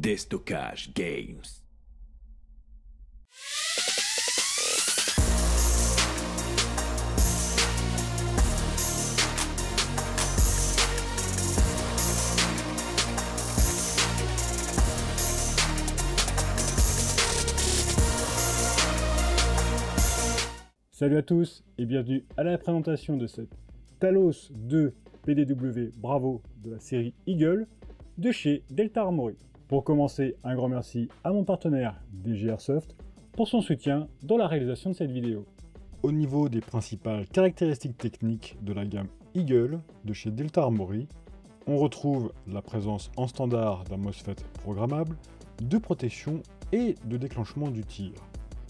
Déstockage Games. Salut à tous et bienvenue à la présentation de cette Talos 2 PDW Bravo de la série Eagle de chez Delta Armory. Pour commencer, un grand merci à mon partenaire DG Airsoft pour son soutien dans la réalisation de cette vidéo. Au niveau des principales caractéristiques techniques de la gamme Eagle de chez Delta Armory, on retrouve la présence en standard d'un MOSFET programmable, de protection et de déclenchement du tir.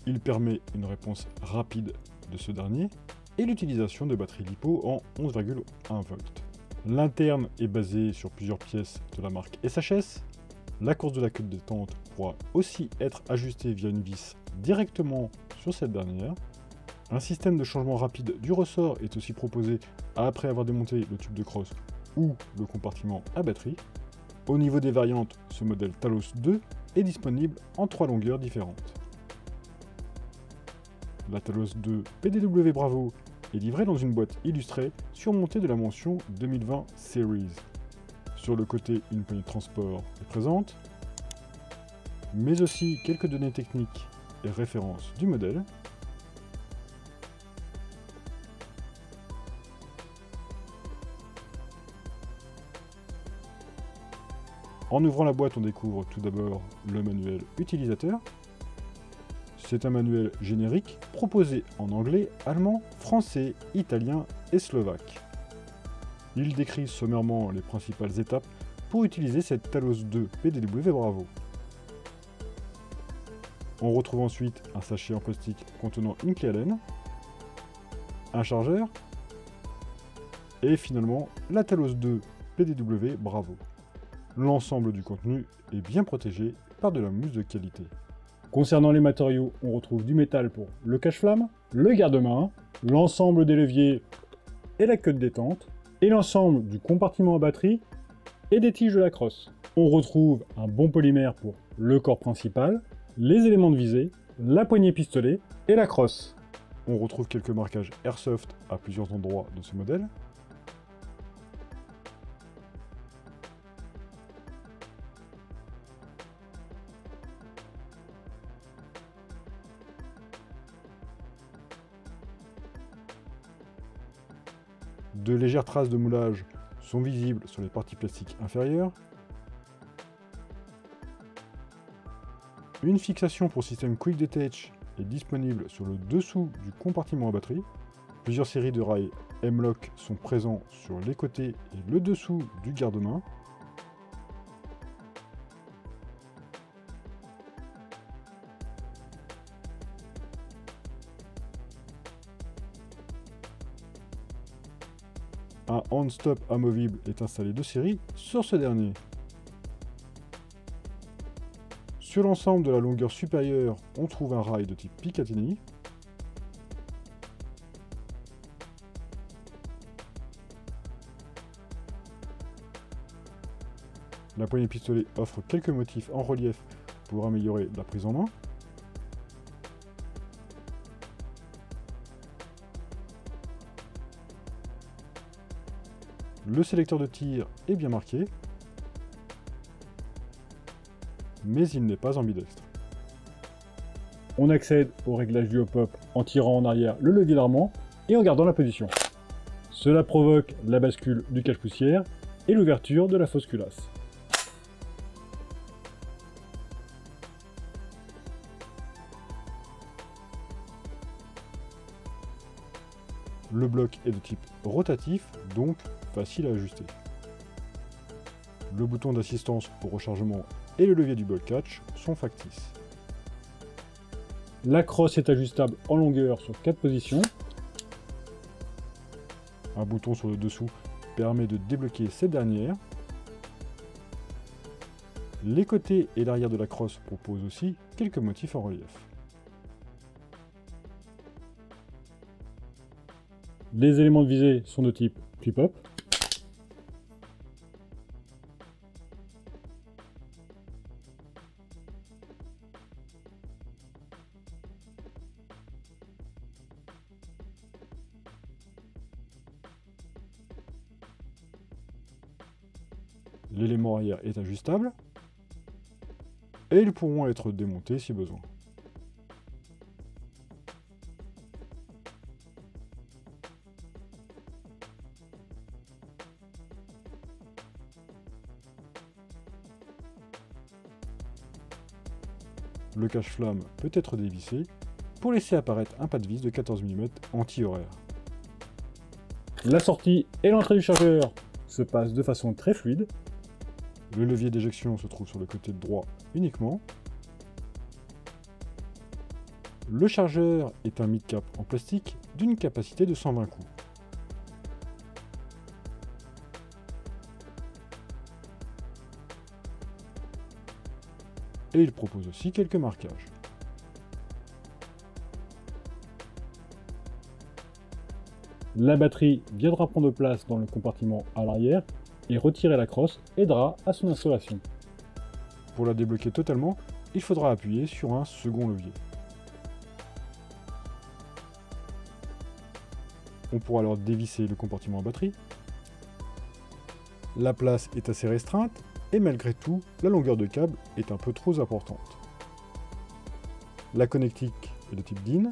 Il permet une réponse rapide de ce dernier et l'utilisation de batteries LiPo en 11,1 volts. L'interne est basé sur plusieurs pièces de la marque SHS. La course de la queue de détente pourra aussi être ajustée via une vis directement sur cette dernière. Un système de changement rapide du ressort est aussi proposé après avoir démonté le tube de crosse ou le compartiment à batterie. Au niveau des variantes, ce modèle Talos 2 est disponible en 3 longueurs différentes. La Talos 2 PDW Bravo est livrée dans une boîte illustrée surmontée de la mention 2020 Series. Sur le côté, une poignée de transport est présente, mais aussi quelques données techniques et références du modèle. En ouvrant la boîte, on découvre tout d'abord le manuel utilisateur. C'est un manuel générique proposé en anglais, allemand, français, italien et slovaque. Il décrit sommairement les principales étapes pour utiliser cette Talos 2 PDW Bravo. On retrouve ensuite un sachet en plastique contenant une clé Allen, un chargeur et finalement la Talos 2 PDW Bravo. L'ensemble du contenu est bien protégé par de la mousse de qualité. Concernant les matériaux, on retrouve du métal pour le cache-flamme, le garde-main, l'ensemble des leviers et la queue de détente, et l'ensemble du compartiment à batterie et des tiges de la crosse. On retrouve un bon polymère pour le corps principal, les éléments de visée, la poignée pistolet et la crosse. On retrouve quelques marquages Airsoft à plusieurs endroits de ce modèle. De légères traces de moulage sont visibles sur les parties plastiques inférieures. Une fixation pour système Quick Detach est disponible sur le dessous du compartiment à batterie. Plusieurs séries de rails M-Lock sont présents sur les côtés et le dessous du garde-main. Un hand-stop amovible est installé de série sur ce dernier. Sur l'ensemble de la longueur supérieure, on trouve un rail de type Picatinny. La poignée pistolet offre quelques motifs en relief pour améliorer la prise en main. Le sélecteur de tir est bien marqué, mais il n'est pas ambidextre. On accède au réglage du hop-up en tirant en arrière le levier d'armement et en gardant la position. Cela provoque la bascule du cache-poussière et l'ouverture de la fausse culasse. Le bloc est de type rotatif, donc facile à ajuster. Le bouton d'assistance pour rechargement et le levier du bolt catch sont factices. La crosse est ajustable en longueur sur 4 positions. Un bouton sur le dessous permet de débloquer cette dernière. Les côtés et l'arrière de la crosse proposent aussi quelques motifs en relief. Les éléments de visée sont de type clip-up. L'élément arrière est ajustable et ils pourront être démontés si besoin. Le cache-flamme peut être dévissé pour laisser apparaître un pas de vis de 14 mm anti-horaire. La sortie et l'entrée du chargeur se passent de façon très fluide. Le levier d'éjection se trouve sur le côté droit uniquement. Le chargeur est un mid-cap en plastique d'une capacité de 120 coups. Et il propose aussi quelques marquages. La batterie viendra prendre place dans le compartiment à l'arrière et retirer la crosse aidera à son installation. Pour la débloquer totalement, il faudra appuyer sur un second levier. On pourra alors dévisser le compartiment à batterie. La place est assez restreinte et malgré tout, la longueur de câble est un peu trop importante. La connectique est de type DIN.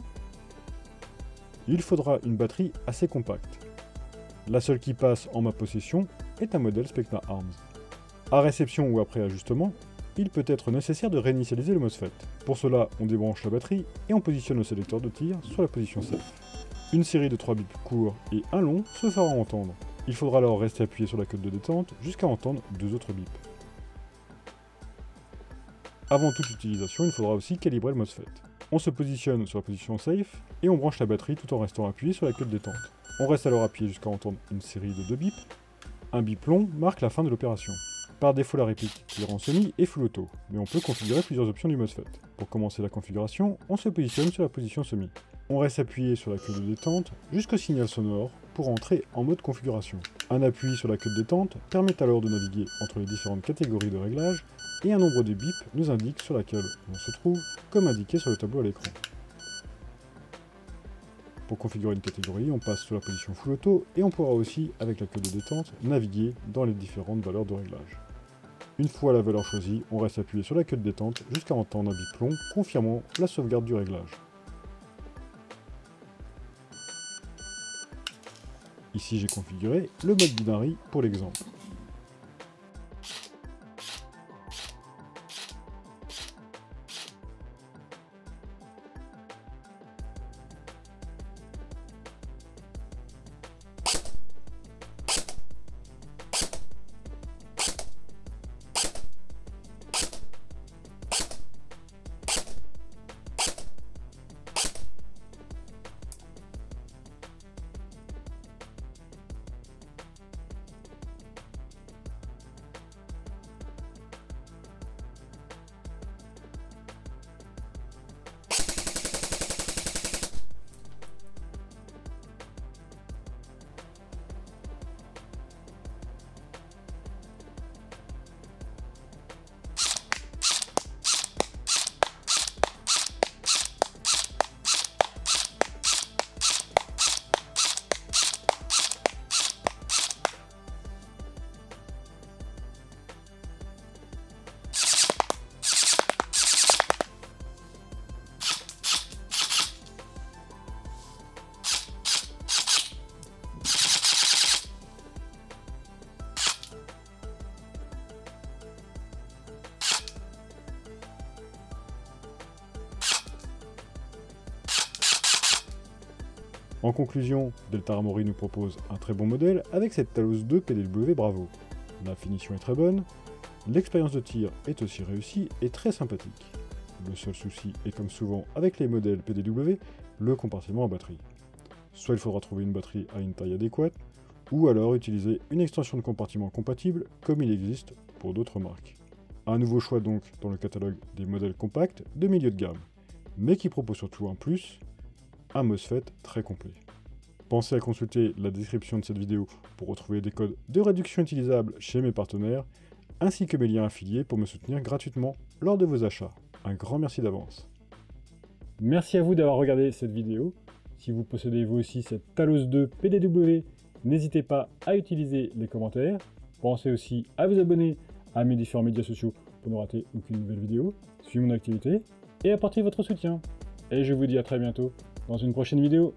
Il faudra une batterie assez compacte. La seule qui passe en ma possession est un modèle Specna Arms. À réception ou après ajustement, il peut être nécessaire de réinitialiser le MOSFET. Pour cela, on débranche la batterie et on positionne le sélecteur de tir sur la position safe. Une série de 3 bips courts et un long se fera entendre. Il faudra alors rester appuyé sur la coque de détente jusqu'à entendre 2 autres bips. Avant toute utilisation, il faudra aussi calibrer le MOSFET. On se positionne sur la position safe et on branche la batterie tout en restant appuyé sur la queue de détente. On reste alors appuyé jusqu'à entendre une série de 2 bips. Un bip long marque la fin de l'opération. Par défaut, la réplique tire en semi et full auto, mais on peut configurer plusieurs options du MOSFET. Pour commencer la configuration, on se positionne sur la position semi. On reste appuyé sur la queue de détente jusqu'au signal sonore pour entrer en mode configuration. Un appui sur la queue de détente permet alors de naviguer entre les différentes catégories de réglage et un nombre de bips nous indique sur laquelle on se trouve, comme indiqué sur le tableau à l'écran. Pour configurer une catégorie, on passe sur la position full auto et on pourra aussi, avec la queue de détente, naviguer dans les différentes valeurs de réglage. Une fois la valeur choisie, on reste appuyé sur la queue de détente jusqu'à entendre un bip long confirmant la sauvegarde du réglage. Ici j'ai configuré le mode binary pour l'exemple. En conclusion, Delta Armory nous propose un très bon modèle avec cette Talos 2 PDW Bravo. La finition est très bonne, l'expérience de tir est aussi réussie et très sympathique. Le seul souci est comme souvent avec les modèles PDW, le compartiment à batterie. Soit il faudra trouver une batterie à une taille adéquate, ou alors utiliser une extension de compartiment compatible comme il existe pour d'autres marques. Un nouveau choix donc dans le catalogue des modèles compacts de milieu de gamme, mais qui propose surtout un plus, un MOSFET très complet. Pensez à consulter la description de cette vidéo pour retrouver des codes de réduction utilisables chez mes partenaires, ainsi que mes liens affiliés pour me soutenir gratuitement lors de vos achats. Un grand merci d'avance. Merci à vous d'avoir regardé cette vidéo. Si vous possédez vous aussi cette Talos 2 PDW, n'hésitez pas à utiliser les commentaires. Pensez aussi à vous abonner à mes différents médias sociaux pour ne rater aucune nouvelle vidéo, suivre mon activité et apporter votre soutien. Et je vous dis à très bientôt dans une prochaine vidéo.